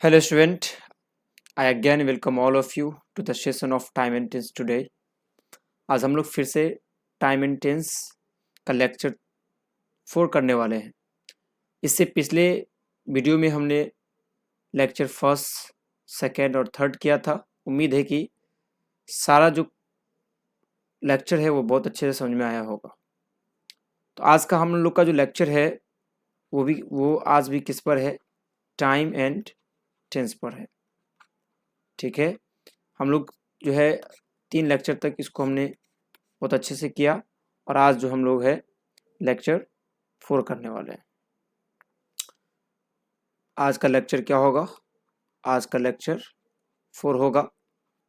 Hello student, I again welcome all of you to the session of time and tense today. आज हम लोग फिर से time and tense का lecture 4 करने वाले हैं। इससे पिछले वीडियो में हमने लेक्चर फर्स्ट, सेकेंड और थर्ड किया था। उम्मीद है कि सारा जो लेक्चर है वो बहुत अच्छे से समझ में आया होगा। तो आज का हम लोग का जो लेक्चर है वो आज भी किस पर है? टाइम एंड टेंस पर है। ठीक है, हम लोग जो है 3 लेक्चर तक इसको हमने बहुत अच्छे से किया और आज जो हम लोग है लेक्चर 4 करने वाले हैं। आज का लेक्चर क्या होगा? आज का लेक्चर 4 होगा।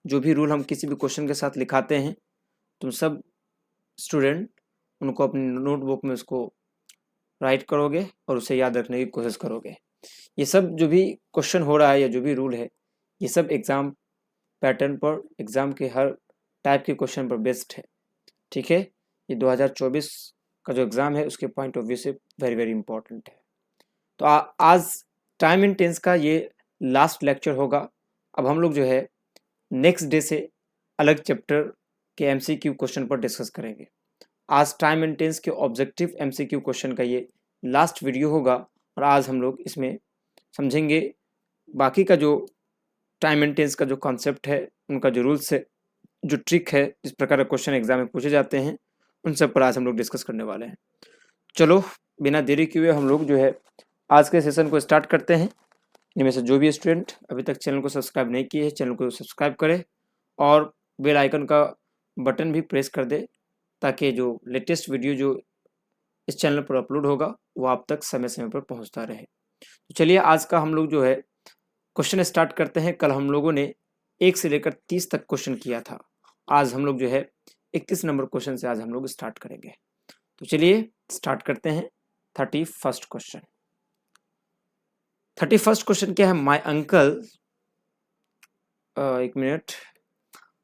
जो भी रूल हम किसी भी क्वेश्चन के साथ लिखाते हैं, तुम सब स्टूडेंट उनको अपनी नोटबुक में उसको राइट करोगे और उसे याद रखने की कोशिश करोगे। ये सब जो भी क्वेश्चन हो रहा है या जो भी रूल है, ये सब एग्ज़ाम पैटर्न पर, एग्ज़ाम के हर टाइप के क्वेश्चन पर बेस्ड है। ठीक है, ये 2024 का जो एग्ज़ाम है उसके पॉइंट ऑफ व्यू से वेरी वेरी इंपॉर्टेंट है। तो आज टाइम एंड टेंस का ये लास्ट लेक्चर होगा। अब हम लोग जो है नेक्स्ट डे से अलग चैप्टर के एमसीक्यू क्वेश्चन पर डिस्कस करेंगे। आज टाइम एंड टेंस के ऑब्जेक्टिव एमसीक्यू क्वेश्चन का ये लास्ट वीडियो होगा और आज हम लोग इसमें समझेंगे बाकी का जो टाइम एंड टेंस का जो कॉन्सेप्ट है, उनका जो रूल्स है, जो ट्रिक है, जिस प्रकार का क्वेश्चन एग्जाम में पूछे जाते हैं, उन सब पर आज हम लोग डिस्कस करने वाले हैं। चलो बिना देरी किए हुए हम लोग जो है आज के सेशन को स्टार्ट करते हैं। इनमें से जो भी स्टूडेंट अभी तक चैनल को सब्सक्राइब नहीं किए हैं, चैनल को सब्सक्राइब करें और बेल आइकन का बटन भी प्रेस कर दे ताकि जो लेटेस्ट वीडियो जो इस चैनल पर अपलोड होगा वो आप तक समय समय पर पहुंचता रहे। तो चलिए आज का हम लोग जो है क्वेश्चन स्टार्ट करते हैं। कल हम लोगों ने 1 से लेकर 30 तक क्वेश्चन किया था। आज हम लोग जो है 31 नंबर क्वेश्चन से आज हम लोग स्टार्ट करेंगे। तो चलिए स्टार्ट करते हैं 31st क्वेश्चन। 31st क्वेश्चन क्या है? माय अंकल, एक minute,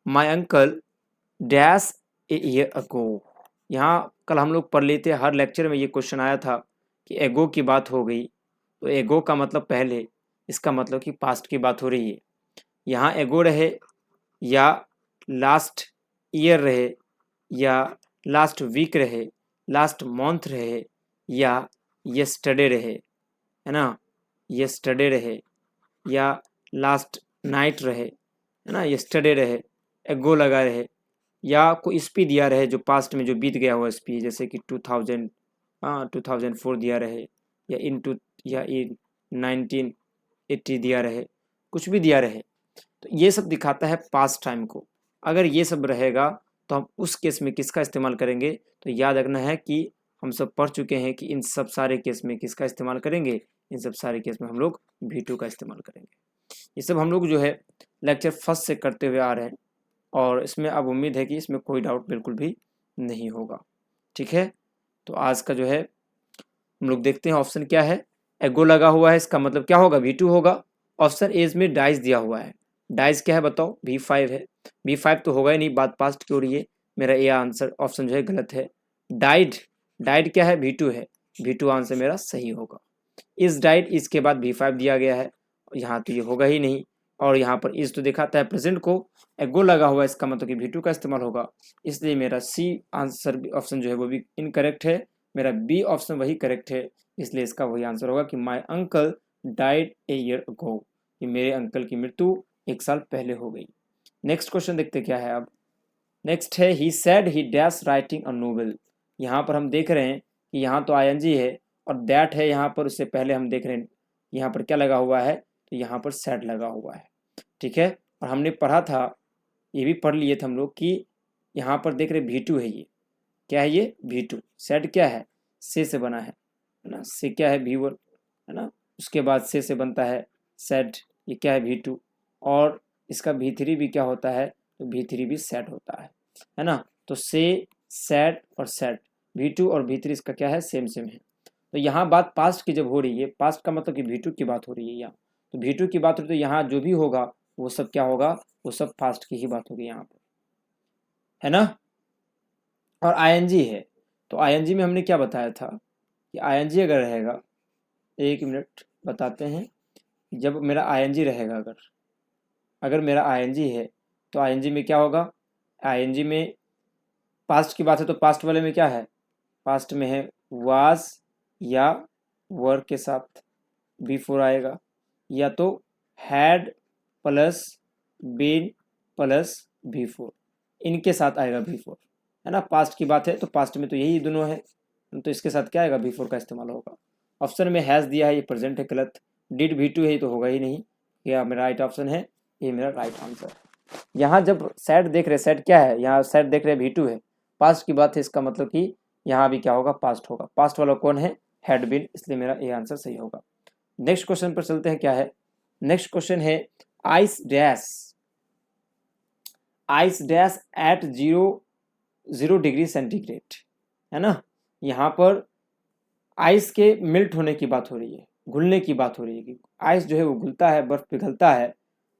my uncle dash a year ago. यहाँ कल हम लोग पढ़ लिए थे, हर लेक्चर में ये क्वेश्चन आया था कि एगो की बात हो गई। तो एगो का मतलब पहले, इसका मतलब कि पास्ट की बात हो रही है। यहाँ एगो रहे या लास्ट ईयर रहे या लास्ट वीक रहे, लास्ट मंथ रहे या यस्टरडे रहे, है ना, यस्टरडे रहे या लास्ट नाइट रहे, है ना, यस्टरडे रहे, एगो लगा रहे या कोई स्पी दिया रहे जो पास्ट में जो बीत गया हुआ स्पी, जैसे कि 2004 दिया रहे या इन 1980 दिया रहे, कुछ भी दिया रहे। तो ये सब दिखाता है पास्ट टाइम को। अगर ये सब रहेगा तो हम उस केस में किसका इस्तेमाल करेंगे? तो याद रखना है कि हम सब पढ़ चुके हैं कि इन सब सारे केस में किसका इस्तेमाल करेंगे? इन सब सारे केस में हम लोग V2 का इस्तेमाल करेंगे। ये सब हम लोग जो है लेक्चर फर्स्ट से करते हुए आ रहे हैं और इसमें अब उम्मीद है कि इसमें कोई डाउट बिल्कुल भी नहीं होगा। ठीक है, तो आज का जो है हम लोग देखते हैं ऑप्शन क्या है। एगो लगा हुआ है, इसका मतलब क्या होगा? V2 होगा। ऑप्शन एज में डाइस दिया हुआ है, डाइस क्या है बताओ? V5 है। V5 तो होगा ही नहीं, बात पास्ट की हो रही है। मेरा ये आंसर ऑप्शन जो है गलत है। डाइड, डाइड क्या है? V2 है। V2 आंसर मेरा सही होगा। इस डाइड, इसके बाद V5 दिया गया है, यहाँ तो ये होगा ही नहीं। और यहाँ पर इस तो दिखाता है प्रेजेंट को, एगो लगा हुआ है, इसका मतलब कि V2 का इस्तेमाल होगा। इसलिए मेरा सी आंसर ऑप्शन जो है वो भी इनकरेक्ट है। मेरा बी ऑप्शन वही करेक्ट है, इसलिए इसका वही आंसर होगा कि my uncle died a year ago, कि मेरे अंकल की मृत्यु 1 साल पहले हो गई। नेक्स्ट क्वेश्चन देखते क्या है। अब नेक्स्ट है he said he dash writing a novel. यहाँ पर हम देख रहे हैं कि यहाँ तो आईएनजी है और दैट है यहाँ पर। उससे पहले हम देख रहे हैं यहाँ पर क्या लगा हुआ है? तो यहाँ पर सेड लगा हुआ है। ठीक है, और हमने पढ़ा था, ये भी पढ़ लिए थे हम लोग कि यहाँ पर देख रहे V2 है। ये क्या है? ये V2। सेड क्या है? से बना है ना, से क्या है? V1, है ना, उसके बाद से बनता है सेड। ये क्या है? V2। और इसका V3 भी क्या होता है? तो V3 भी सेड होता है ना। तो से, सेड और सेड, V2 और V3 इसका क्या है? सेम सेम है। तो यहाँ बात पास्ट की जब हो रही है, पास्ट का मतलब कि V2 की बात हो रही है यहाँ, तो V2 की बात हो रही है तो यहाँ जो भी होगा वो सब क्या होगा? वो सब पास्ट की ही बात होगी यहाँ पर, है ना। और आईएनजी है, तो आईएनजी में हमने क्या बताया था कि आईएनजी अगर रहेगा, एक मिनट बताते हैं, जब मेरा आईएनजी रहेगा, अगर मेरा आईएनजी है तो आईएनजी में क्या होगा, आईएनजी में पास्ट की बात है तो पास्ट वाले में क्या है, पास्ट में है वाज या वर के साथ बी4 आएगा, या तो हैड प्लस बीन प्लस बी4 इनके साथ आएगा बी4, है ना। पास्ट की बात है तो पास्ट में तो यही दोनों है, तो इसके साथ क्या आएगा, बी4 का इस्तेमाल होगा। ऑप्शन में हैज़ दिया है, ये प्रेजेंट है, गलत। डिड बी2 है, ये तो होगा ही नहीं, यह मेरा राइट ऑप्शन है, ये मेरा राइट आंसर। यहाँ जब सेट देख रहे, सेट क्या है, यहाँ सेट देख रहे बी2 है, पास्ट की बात है, इसका मतलब कि यहाँ भी क्या होगा, पास्ट होगा। पास्ट वाला कौन है, हैड बीन, इसलिए मेरा ये आंसर सही होगा। नेक्स्ट क्वेश्चन पर चलते हैं, क्या है नेक्स्ट क्वेश्चन है, ice dash at 0 degree centigrade, है ना। यहाँ पर आइस के मेल्ट होने की बात हो रही है, घुलने की बात हो रही है कि आइस जो है वो घुलता है, बर्फ पिघलता है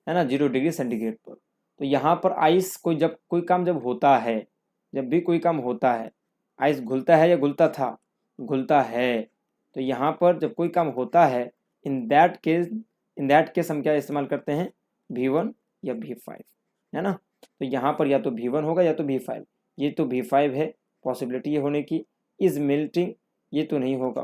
ना 0 डिग्री सेंटीग्रेड पर। तो यहाँ पर आइस कोई काम जब होता है, जब भी कोई काम होता है, आइस घुलता है या घुलता था, घुलता है। तो यहाँ पर जब कोई काम होता है, इन दैट केस हम क्या इस्तेमाल करते हैं, V1 या V5, है ना। तो यहाँ पर या तो V1 होगा या तो V5, ये तो V5 है, पॉसिबिलिटी ये होने की। इज मेल्टिंग, ये तो नहीं होगा,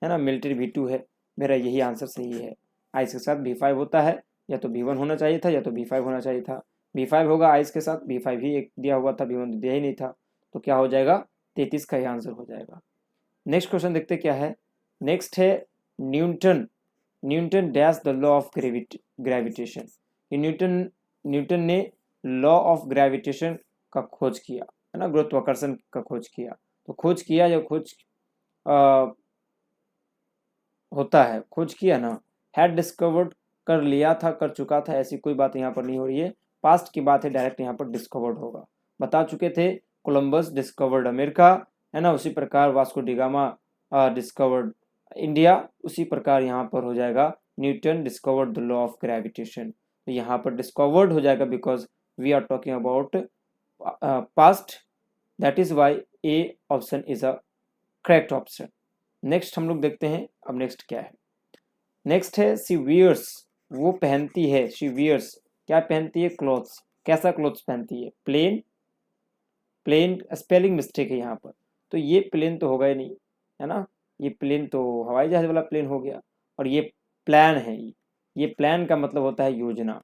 है ना, मेल्टेड V2 है, मेरा यही आंसर सही है। आइस के साथ V5 होता है, या तो V1 होना चाहिए था या तो V5 होना चाहिए था। V5 होगा आइस के साथ, V5 ही एक दिया हुआ था, V1 तो दिया ही नहीं था, तो क्या हो जाएगा, 33 का ही आंसर हो जाएगा। नेक्स्ट क्वेश्चन देखते क्या है, नेक्स्ट है Newton dash the law of gravitation. Newton ने लॉ ऑफ ग्रेविटेशन का खोज किया, है ना, गुरुत्वाकर्षण का खोज किया। तो खोज किया या खोज होता है, खोज किया ना, हैड डिस्कवर्ड, कर लिया था, कर चुका था, ऐसी कोई बात यहाँ पर नहीं हो रही है, पास्ट की बात है, डायरेक्ट यहाँ पर डिस्कवर्ड होगा। बता चुके थे कोलंबस डिस्कवर्ड अमेरिका, है ना, उसी प्रकार Vasco da Gama discovered India, उसी प्रकार यहाँ पर हो जाएगा Newton discovered the law of gravitation. तो यहाँ पर डिस्कवर्ड हो जाएगा, because we are talking about past, that is why A option is a correct option. Next हम लोग देखते हैं, अब नेक्स्ट क्या है, नेक्स्ट है शी वियर्स, वो पहनती है, शी वियर्स क्या पहनती है, क्लॉथ्स, कैसा क्लॉथ्स पहनती है, प्लेन स्पेलिंग मिस्टेक है यहाँ पर, तो ये प्लेन तो होगा ही नहीं, है ना, ये प्लेन तो हवाई जहाज वाला प्लेन हो गया, और ये प्लान है, ये प्लान का मतलब होता है योजना,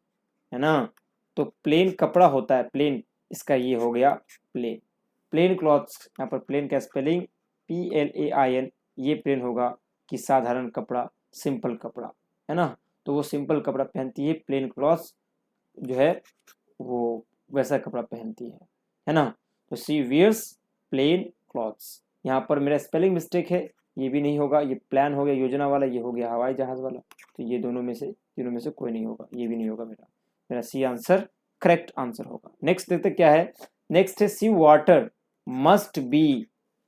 है ना। तो प्लेन कपड़ा होता है, प्लेन, इसका ये हो गया प्लेन क्लॉथ्स, यहाँ पर प्लेन का स्पेलिंग PLAIN, ये प्लेन होगा कि साधारण कपड़ा, सिंपल कपड़ा, है ना। तो वो सिंपल कपड़ा पहनती है, प्लेन क्लॉथ्स जो है वो वैसा कपड़ा पहनती है ना। तो शी वियर्स प्लेन क्लॉथ्स, यहाँ पर मेरा स्पेलिंग मिस्टेक है, ये भी नहीं होगा, ये प्लान हो गया योजना वाला, ये हो गया हवाई जहाज वाला, तो ये तीनों में से कोई नहीं होगा, ये भी नहीं होगा, मेरा सी आंसर करेक्ट आंसर होगा। नेक्स्ट देखते क्या है, नेक्स्ट है C water must be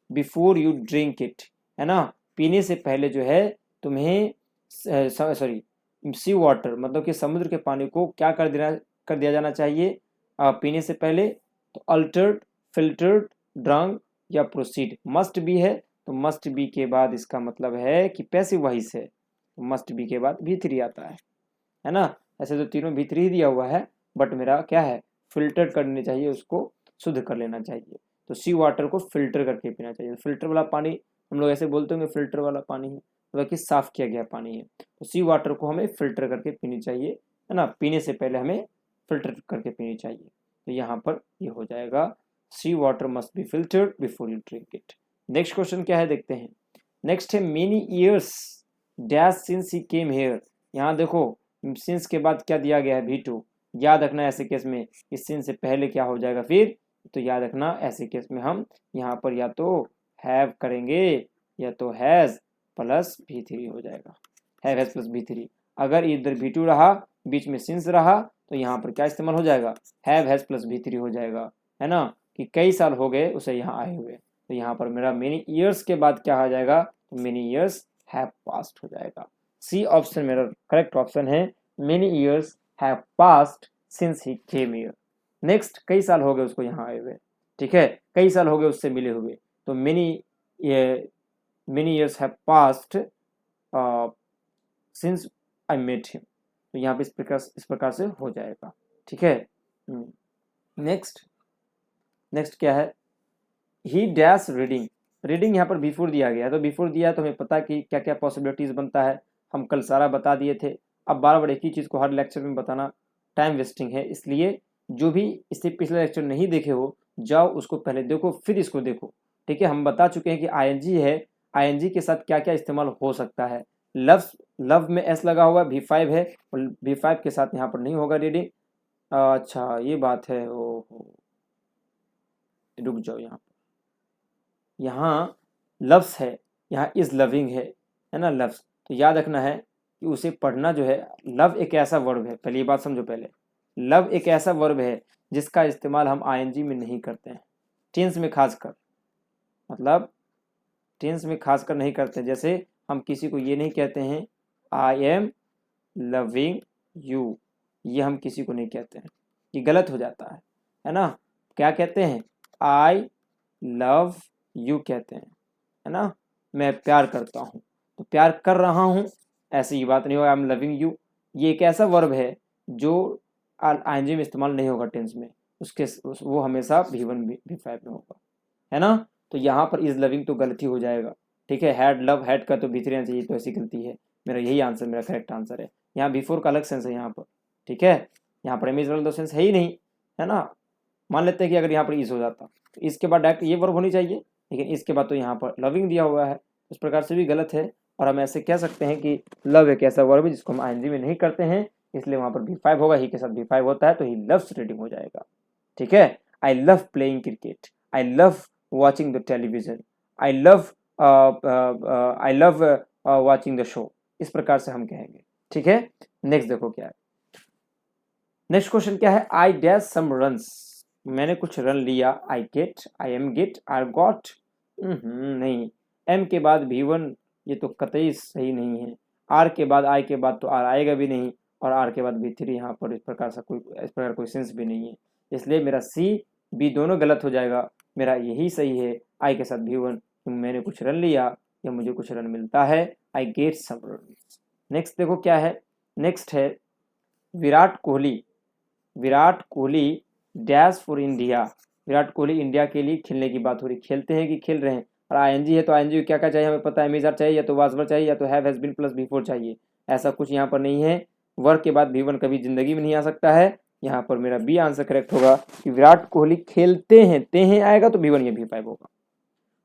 before you drink it, है ना, पीने से पहले जो है तुम्हें, सॉरी, सी वाटर मतलब कि समुद्र के पानी को क्या कर दिया जाना चाहिए पीने से पहले, तो अल्टर्ड, फिल्टर्ड, ड्रंक या प्रोसीड। मस्ट बी है तो मस्ट बी के बाद इसका मतलब है कि पैसिव वॉइस है, तो मस्ट बी के बाद V3 आता है ना। ऐसे तो तीनों V3 ही दिया हुआ है, बट मेरा क्या है, फिल्टर करने चाहिए, उसको शुद्ध कर लेना चाहिए, तो सी वाटर को फिल्टर करके पीना चाहिए। फिल्टर वाला पानी हम लोग ऐसे बोलते होंगे, फिल्टर वाला पानी है मतलब कि साफ किया गया पानी है, तो सी वाटर को हमें फिल्टर करके पीनी चाहिए, है ना, पीने से पहले हमें फिल्टर करके पीनी चाहिए। तो यहाँ पर ये हो जाएगा C water must be filtered before you drink it. Next question क्या है देखते हैं, नेक्स्ट है many years dash since he came here. यहाँ देखो सिंस के बाद क्या दिया गया है, V2, याद रखना ऐसे केस में इस सिंस से पहले क्या हो जाएगा फिर, तो याद रखना ऐसे केस में हम यहाँ पर या तो हैव करेंगे या तो हैज प्लस V3 हो जाएगा, हैव हैज प्लस V3। अगर इधर V2 रहा बीच में सिंस रहा तो यहाँ पर क्या इस्तेमाल हो जाएगा, हैव हैज प्लस V3 हो जाएगा, है ना, कि कई साल हो गए उसे यहाँ आए हुए। तो यहाँ पर मेरा मेनी ईयर्स के बाद क्या आ जाएगा, तो मेनी ईयर्स हैव पास्ड हो जाएगा। सी ऑप्शन मेरा करेक्ट ऑप्शन है, many years have passed since he came here. Next, कई साल हो गए उसको यहाँ आए हुए, ठीक है, कई साल हो गए उससे मिले हुए, तो many years have passed since I met him, तो यहाँ पे इस प्रकार से हो जाएगा। ठीक है। नेक्स्ट क्या है, ही डैश रीडिंग। रीडिंग यहाँ पर बिफोर दिया गया है, तो बिफोर दिया है तो हमें पता है कि क्या क्या पॉसिबिलिटीज बनता है, हम कल सारा बता दिए थे। अब बार बार एक ही चीज़ को हर लेक्चर में बताना टाइम वेस्टिंग है, इसलिए जो भी इससे पिछले लेक्चर नहीं देखे हो जाओ उसको पहले देखो फिर इसको देखो। ठीक है, हम बता चुके हैं कि आईएनजी है, आईएनजी के साथ क्या क्या इस्तेमाल हो सकता है। लव में एस लगा हुआ V5 है, और V5 के साथ यहाँ पर नहीं होगा रीडिंग। अच्छा ये बात है, ओहो रुक जाओ, यहाँ लव्स है, यहाँ इज लविंग है ना, लव्स। तो याद रखना है कि उसे पढ़ना जो है, लव एक ऐसा वर्ब है, पहले ये बात समझो। पहले लव एक ऐसा वर्ब है जिसका इस्तेमाल हम आईएनजी में नहीं करते हैं, टेंस में खासकर, मतलब टेंस में खासकर नहीं करते। जैसे हम किसी को ये नहीं कहते हैं आई एम लविंग यू, ये हम किसी को नहीं कहते हैं, ये गलत हो जाता है ना। क्या कहते हैं, आई लव यू कहते हैं, है ना। मैं प्यार करता हूँ, तो प्यार कर रहा हूँ, ऐसी ये बात नहीं होगा आई एम लविंग यू। ये एक ऐसा वर्ब है जो आईएनजी में इस्तेमाल नहीं होगा टेंस में, वो हमेशा V1 V5 में होगा, है ना। तो यहाँ पर इज लविंग तो गलती हो जाएगा। ठीक है, हैड लव हैड का तो B3 आना चाहिए, तो ऐसी गलती है। मेरा यही आंसर, मेरा करेक्ट आंसर है। यहाँ बिफोर का अलग सेंस है यहाँ पर। ठीक है, यहाँ पर इमेज वाला दो सेंस है ही नहीं, है ना। मान लेते हैं कि अगर यहाँ पर इज हो जाता तो इसके बाद डायरेक्ट ये वर्ब होनी चाहिए, लेकिन इसके बाद तो यहाँ पर लविंग दिया हुआ है, उस प्रकार से भी गलत है। और हम ऐसे कह सकते हैं कि लव एक ऐसा वर्ब है जिसको हम आईएनजी में नहीं करते हैं, इसलिए वहाँ पर V5 होगा, ही के साथ V5 होता है तो ही लव्स रीडिंग हो जाएगा। ठीक है, I love playing cricket, I love watching the television, I love watching the show, इस प्रकार से हम कहेंगे। ठीक है, नेक्स्ट देखो क्या है, नेक्स्ट क्वेश्चन क्या है, आई डैश सम रन्स, मैंने कुछ रन लिया, I get, I am get, I got, नहीं, एम के बाद V1 ये तो कतई सही नहीं है, आर के बाद आई के बाद तो आर आएगा भी नहीं, और आर के बाद V3 यहाँ पर इस प्रकार कोई सेंस भी नहीं है, इसलिए मेरा C B दोनों गलत हो जाएगा। मेरा यही सही है, आई के साथ V1, मैंने कुछ रन लिया या मुझे कुछ रन मिलता है, I get some run. Next देखो क्या है, नेक्स्ट है Virat Kohli dash for India, Virat Kohli India के लिए खेलने की बात हो रही, खेलते हैं कि खेल रहे हैं, और आईएनजी है तो आईएनजी क्या क्या चाहिए हमें पता है, इमेज चाहिए, या तो वाज वर्ब चाहिए, या तो have has been plus V4 चाहिए, ऐसा कुछ यहाँ पर नहीं है। वर्ब के बाद V1 कभी जिंदगी में नहीं आ सकता है, यहाँ पर मेरा बी आंसर करेक्ट होगा कि विराट कोहली खेलते हैं आएगा तो V1 या V5 होगा।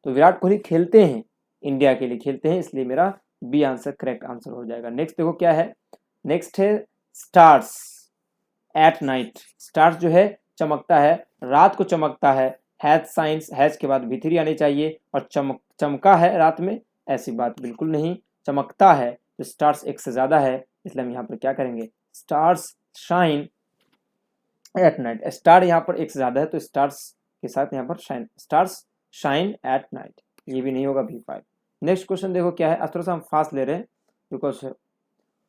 तो विराट कोहली खेलते हैं, इंडिया के लिए खेलते हैं, इसलिए मेरा बी आंसर करेक्ट आंसर हो जाएगा। नेक्स्ट देखो क्या है, नेक्स्ट है स्टार्स एट नाइट, स्टार्स जो है चमकता है, रात को चमकता है, हैज साइंस, हैज के बाद V3 आनी चाहिए, और चमका है रात में, ऐसी बात बिल्कुल नहीं, चमकता है तो स्टार्स एक से ज्यादा है, इसलिए हम यहाँ पर क्या करेंगे, stars shine at night, star यहाँ पर एक से ज्यादा है तो स्टार्स के साथ यहाँ पर shine, stars shine at night, ये भी नहीं होगा V5। नेक्स्ट क्वेश्चन देखो क्या है, थोड़ा सा हम फास्ट ले रहे हैं बिकॉज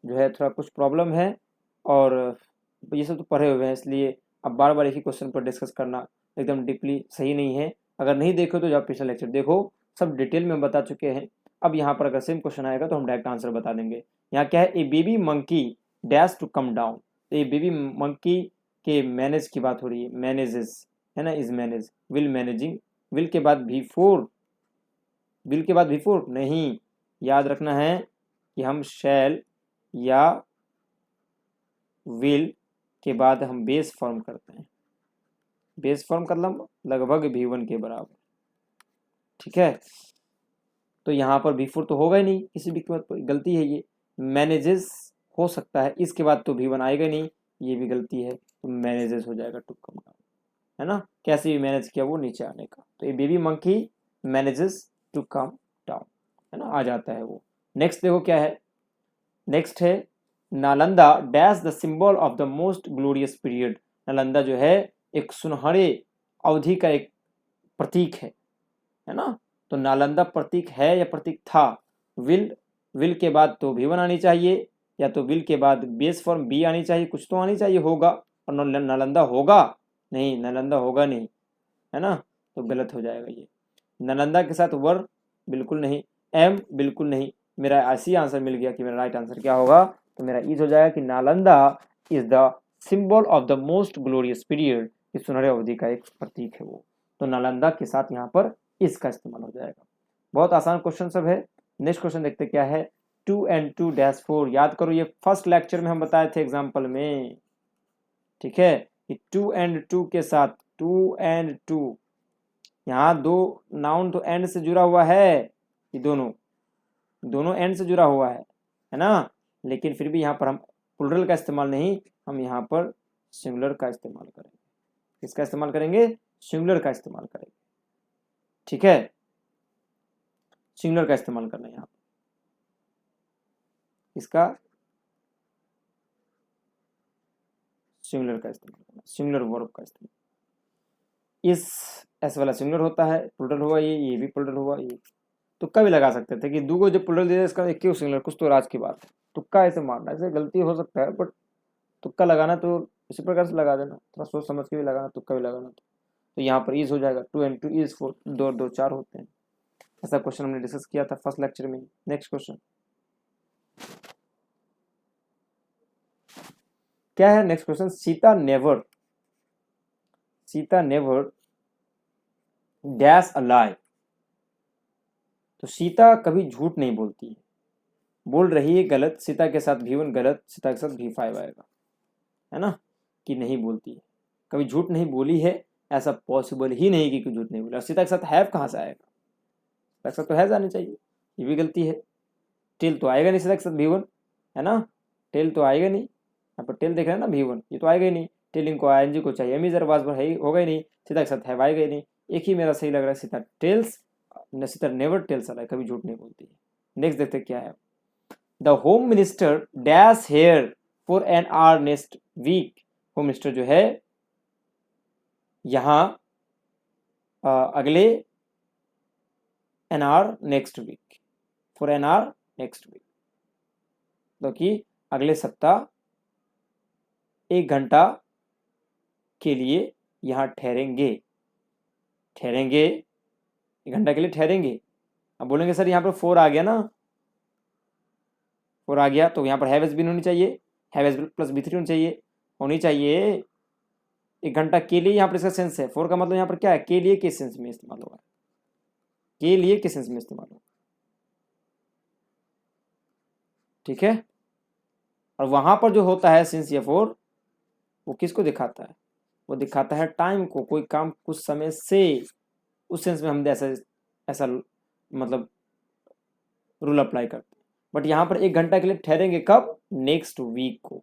जो है थोड़ा कुछ प्रॉब्लम है, और ये सब तो पढ़े हुए हैं, इसलिए अब बार बार एक ही क्वेश्चन पर डिस्कस करना एकदम डीपली सही नहीं है। अगर नहीं देखो तो जब पिछला लेक्चर देखो, सब डिटेल में बता चुके हैं। अब यहाँ पर अगर सेम क्वेश्चन आएगा तो हम डायरेक्ट आंसर बता देंगे। यहाँ क्या है, a baby monkey dash to come down, तो ये बेबी मंकी के मैनेज की बात हो रही है, मैनेजेस है ना, is manage, will managing, will के बाद V4, विल के बाद V4 नहीं, याद रखना है कि हम शैल या विल के बाद हम बेस फॉर्म करते हैं, बेस फॉर्म का लगभग V1 के बराबर। ठीक है, तो यहाँ पर V4 तो होगा ही नहीं किसी भी कीमत पर, गलती है ये, मैनेजेस हो सकता है, इसके बाद तो V1 आएगा नहीं, ये भी गलती है, तो मैनेजेस हो जाएगा टू कम डाउन, है ना, कैसे भी मैनेज किया वो नीचे आने का, तो ये baby monkey manages to come down, है ना, आ जाता है वो। नेक्स्ट देखो क्या है, नेक्स्ट है Nalanda dash the symbol of the most glorious period, Nalanda जो है एक सुनहरे अवधि का एक प्रतीक है ना, तो नालंदा प्रतीक है या प्रतीक था, विल के बाद तो V1 आनी चाहिए, या तो विल के बाद बेस फॉर्म बी आनी चाहिए, कुछ तो आनी चाहिए होगा, और नालंदा होगा नहीं, नालंदा होगा नहीं, है ना, तो गलत हो जाएगा ये। नालंदा के साथ वर बिल्कुल नहीं, एम बिल्कुल नहीं, मेरा ऐसी आंसर मिल गया कि मेरा राइट आंसर क्या होगा, तो मेरा इज हो जाएगा कि Nalanda is the symbol of the most glorious period, इस सुनहरे अवधि का एक प्रतीक है वो। तो नालंदा के साथ यहाँ पर इसका इस्तेमाल हो जाएगा। बहुत आसान क्वेश्चन सब है। नेक्स्ट क्वेश्चन देखते क्या है, 2 and 2-4। याद करो ये फर्स्ट लेक्चर में हम बताए थे एग्जाम्पल में, ठीक है, कि 2 and 2 के साथ 2 and 2, यहाँ दो नाउन तो एंड से जुड़ा हुआ है, ये दोनों एंड से जुड़ा हुआ है ना, लेकिन फिर भी यहाँ पर हम प्लूरल का इस्तेमाल नहीं, हम यहाँ पर सिंगुलर का इस्तेमाल करेंगे। किसका इस्तेमाल करेंगे? सिंगुलर का इस्तेमाल करेंगे, ठीक है, सिंगुलर का इस्तेमाल करना है यहाँ पर। इसका सिंगुलर का इस्तेमाल करना, सिंगुलर वर्ब का इस्तेमाल। इस एस वाला सिंगुलर होता है, प्लूरल हुआ ये भी प्लूरल हुआ ये। तुक्का भी लगा सकते थे कि दो को जब प्लूरल दे इसका एक क्यों सिंगुलर, कुछ तो राज की बात है। तुक्का ऐसे मारना, ऐसे गलती हो सकता है, बट तुक्का लगाना तो इसी प्रकार से लगा देना, थोड़ा सोच समझ के भी लगाना, तुक्का भी लगाना। तो यहाँ पर इज हो जाएगा, 2 and 2 इज 4, 2 और 2 4 होते हैं। ऐसा क्वेश्चन हमने डिस्कस किया था फर्स्ट लेक्चर में। नेक्स्ट क्वेश्चन क्या है? Next question, Sita never dash a lie. तो सीता कभी झूठ नहीं बोलती है, बोल रही है गलत, सीता के साथ V1 गलत, सीता के साथ V5 आएगा, है ना, कि नहीं बोलती है, कभी झूठ नहीं बोली है, ऐसा पॉसिबल ही नहीं कि झूठ नहीं बोला। और सीता के साथ हैव कहाँ से आएगा? सीता के साथ तो हैज आनी चाहिए, ये भी गलती है। टेल तो आएगा नहीं सीता के साथ V1, है ना, टेल तो आएगा नहीं, यहाँ पर टेल देख रहे हैं ना V1, ये तो आएगा ही नहीं। टेलिंग को आईएनजी को चाहिए, एमी जरबाज पर है होगा ही नहीं, सीता के साथ हैव आएगा ही नहीं। एक ही मेरा सही लग रहा है, Sita tells, Sita never tells a, कभी झूठ नहीं बोलती है। नेक्स्ट देखते क्या है, the home minister dash here for an hour next week. Home minister जो है यहाँ अगले an hour next week, for an hour next week, तो कि अगले सप्ताह 1 घंटा के लिए यहाँ ठहरेंगे, 1 घंटा के लिए ठहरेंगे। अब बोलेंगे सर यहाँ पर 4 आ गया ना, 4 आ गया तो यहाँ पर हैव हैज बीन होनी चाहिए, हैव हैज प्लस B3 होनी चाहिए। 1 घंटा के लिए यहाँ पर इसका सेंस है, 4 का मतलब यहाँ पर क्या है, के लिए किस सेंस में इस्तेमाल होगा, के लिए किस सेंस में इस्तेमाल होगा, ठीक है। और वहां पर जो होता है सिंस या फॉर, वो किसको दिखाता है, वो दिखाता है टाइम को, कोई काम कुछ समय से, उस सेंस में हम ऐसा मतलब रूल अप्लाई करते हैं। बट यहाँ पर 1 घंटा के लिए ठहरेंगे, कब, नेक्स्ट वीक को।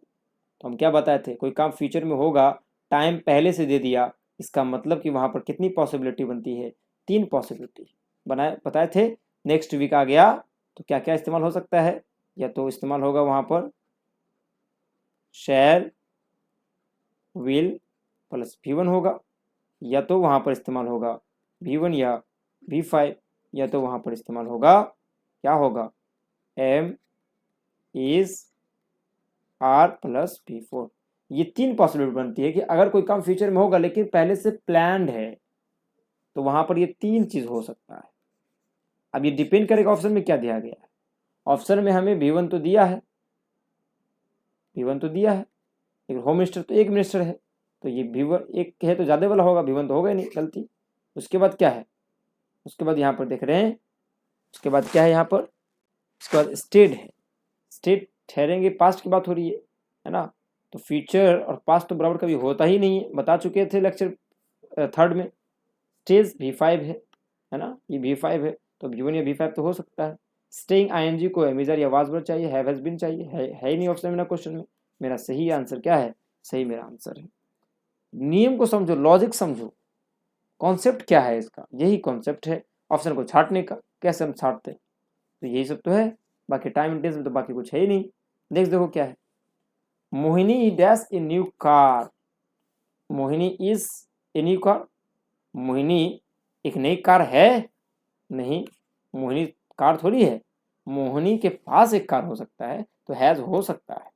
तो हम क्या बताए थे, कोई काम फ्यूचर में होगा, टाइम पहले से दे दिया, इसका मतलब कि वहां पर कितनी पॉसिबिलिटी बनती है, 3 पॉसिबिलिटी बताए थे। नेक्स्ट वीक आ गया तो क्या क्या इस्तेमाल हो सकता है, या तो इस्तेमाल होगा वहां पर शैल विल प्लस V1 होगा, या तो वहां पर इस्तेमाल होगा V1 या V5, या तो वहां पर इस्तेमाल होगा क्या होगा, M is are plus V4। ये 3 पॉसिबिलिटी बनती है कि अगर कोई काम फ्यूचर में होगा लेकिन पहले से प्लान्ड है, तो वहां पर ये 3 चीज हो सकता है। अब ये डिपेंड करेगा ऑप्शन में क्या दिया गया है। ऑप्शन में हमें V1 तो दिया है, लेकिन होम मिनिस्टर तो 1 मिनिस्टर है, तो ये V1 1 है तो ज्यादा वाला होगा, V1 तो होगा ही नहीं, गलती। उसके बाद क्या है, उसके बाद यहाँ पर देख रहे हैं, उसके बाद क्या है यहाँ पर, उसके बाद स्टेड है, स्टेड ठहरेंगे, पास्ट की बात हो रही है ना, तो फ्यूचर और पास्ट तो बराबर कभी होता ही नहीं है, बता चुके थे लेक्चर 3rd में। स्टेज V5 है ना, ये V5 है, तो V1 या V5 तो हो सकता है। स्टेइंग आईएनजी को एमिजर या वाज वर्ब चाहिए, हैव हैज बीन चाहिए, है ही नहीं ऑप्शन में ना क्वेश्चन में। मेरा सही आंसर क्या है, सही मेरा आंसर है। नियम को समझो, लॉजिक समझो, कॉन्सेप्ट क्या है इसका, यही कॉन्सेप्ट है ऑप्शन को छाटने का, कैसे हम छाटते हैं, तो यही सब तो है। बाकी टाइम इंटेंस में तो बाकी कुछ है ही नहीं। नेक्स्ट देखो क्या है, Mohini dash a new car. Mohini is a new car, Mohini एक नई कार है, नहीं, मोहिनी कार थोड़ी है, मोहिनी के पास एक कार हो सकता है, तो हैज हो सकता है।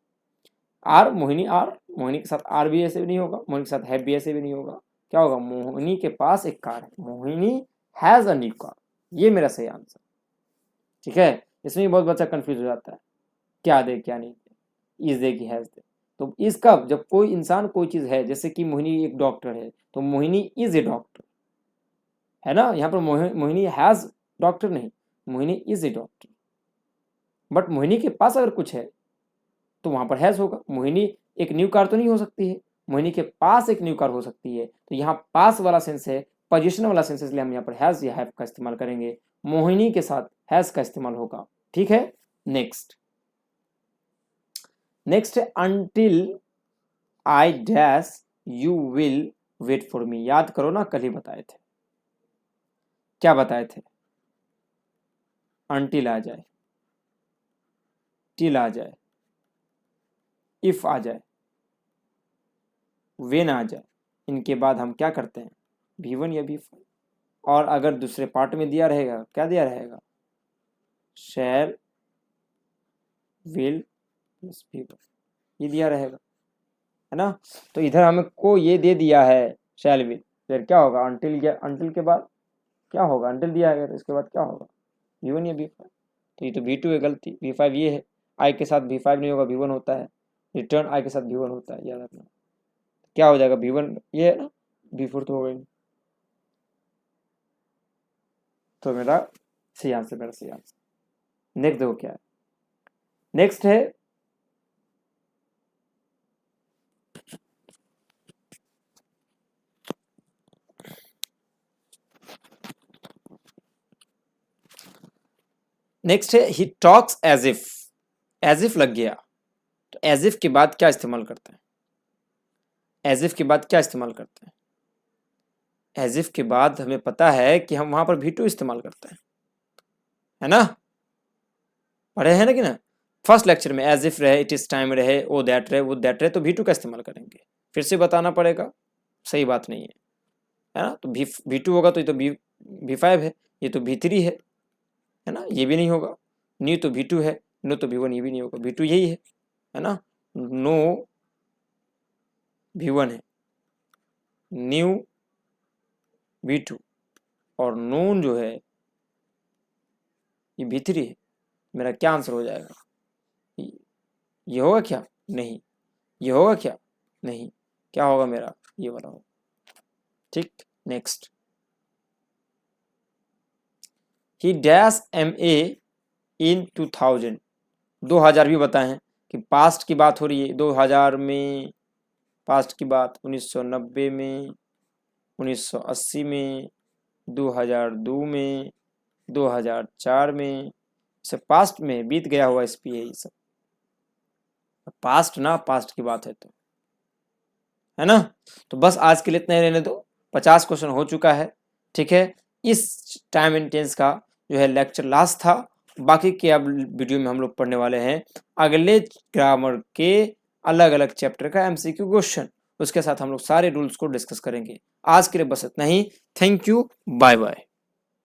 आर मोहिनी के साथ आर भी ऐसे भी नहीं होगा, मोहिनी के साथ हैव भी ऐसे भी नहीं होगा, क्या होगा, मोहिनी के पास एक कार है, Mohini has a new car, ये मेरा सही आंसर, ठीक है। इसमें बहुत बच्चा कंफ्यूज हो जाता है, क्या दे क्या नहीं दे, इज देगी, हैज दे। तो इज कब, जब कोई इंसान कोई चीज है, जैसे कि मोहिनी एक डॉक्टर है तो मोहिनी इज ए डॉक्टर, है ना। यहाँ पर मोहिनी हैज डॉक्टर नहीं, Mohini is a doctor. But Mohini के पास अगर कुछ है तो वहां पर हैज होगा। मोहिनी एक न्यू कार तो नहीं हो सकती है, मोहिनी के पास एक न्यू कार हो सकती है। तो यहाँ पास वाला सेंस है, पोजिशन वाला सेंस, इसलिए हम यहाँ पर हैज या हैव का इस्तेमाल करेंगे। मोहिनी के साथ हैज का इस्तेमाल होगा, ठीक है। नेक्स्ट है until I dash you will wait for me. याद करो ना, कल ही बताए थे, क्या बताए थे? अंटिल आ जाए, टिल आ जाए, इफ आ जाए, वेन आ जाए, इनके बाद हम क्या करते हैं? V1 या V5। और अगर दूसरे पार्ट में दिया रहेगा, क्या दिया रहेगा? शैल, विल प्लस V1, ये दिया रहेगा, है ना। तो इधर हमको ये दे दिया है शैल विल, फिर क्या होगा? अंटिल के बाद क्या होगा? अंटिल दिया है तो इसके बाद क्या होगा? V1 या V5। तो ये तो V2 है, गलती। V5 ये है, आई के साथ V5 नहीं होगा, V1 होता है। रिटर्न आई के साथ V1 होता है, याद रखना। क्या हो जाएगा? V1 ये है ना, V4 तो हो गई। तो मेरा सही आंसर, नेक्स्ट देखो क्या है। नेक्स्ट है he talks as if. As if लग गया तो एज इफ के बाद क्या इस्तेमाल करते हैं? एज इफ के बाद क्या इस्तेमाल करते हैं? एज इफ के बाद हमें पता है कि हम वहां पर V2 इस्तेमाल करते हैं, है ना। पढ़े हैं ना कि ना, फर्स्ट लेक्चर में एज इफ रहे, इट इज टाइम रहे, ओ दैट रहे, वो दैट रहे, तो V2 का इस्तेमाल करेंगे। फिर से बताना पड़ेगा, सही बात नहीं है ना। तो V2 होगा तो ये तो V5 है, ये तो V3 है ना। ये भी नहीं होगा। न्यू तो V2 है, नो तो V1, ये भी नहीं होगा। V2 यही है ना। नो V1 है, न्यू V2, और नोन जो है ये V3 है। मेरा क्या आंसर हो जाएगा? ये होगा क्या? नहीं। ये होगा क्या? नहीं। क्या होगा मेरा? ये वाला होगा, ठीक। नेक्स्ट, ही डैश MA इन 2000। 2000 भी बताए हैं कि पास्ट की बात हो रही है, 2000 में पास्ट की बात, 1990 में, 1980 में, 2002 में, 2004 में, से पास्ट में बीत गया हुआ SP है ये सब। पास्ट ना, पास्ट की बात है तो, है ना। तो बस आज के लिए इतना ही रहने दो, 50 क्वेश्चन हो चुका है, ठीक है। इस टाइम एंड टेंस का जो है लेक्चर लास्ट था। बाकी के अब वीडियो में हम लोग पढ़ने वाले हैं अगले ग्रामर के अलग अलग चैप्टर का MCQ क्वेश्चन। उसके साथ हम लोग सारे रूल्स को डिस्कस करेंगे। आज के लिए बस इतना ही। Thank you, bye bye.